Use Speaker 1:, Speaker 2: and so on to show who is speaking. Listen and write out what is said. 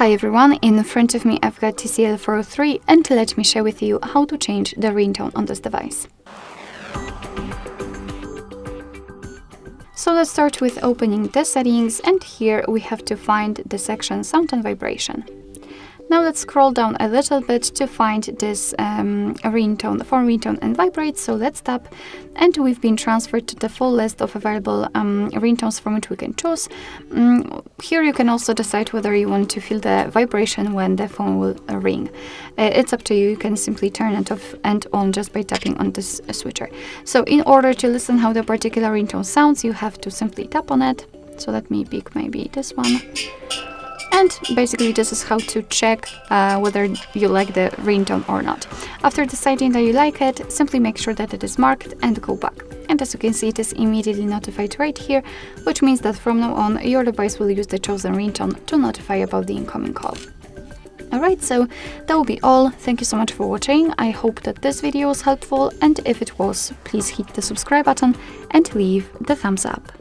Speaker 1: Hi everyone, in front of me I've got TCL 403 and let me share with you how to change the ringtone on this device. So let's start with opening the settings, and here we have to find the section Sound and Vibration. Now let's scroll down a little bit to find this ringtone, phone ringtone and vibrate. So let's tap, and we've been transferred to the full list of available ringtones from which we can choose. Here you can also decide whether you want to feel the vibration when the phone will ring. It's up to you. You can simply turn it off and on just by tapping on this switcher. So in order to listen how the particular ringtone sounds, you have to simply tap on it. So let me pick maybe this one. And basically this is how to check whether you like the ringtone or not. After deciding that you like it, simply make sure that it is marked and go back. And as you can see, it is immediately notified right here, which means that from now on your device will use the chosen ringtone to notify about the incoming call. Alright, so that will be all. Thank you so much for watching. I hope that this video was helpful, and if it was, please hit the subscribe button and leave the thumbs up.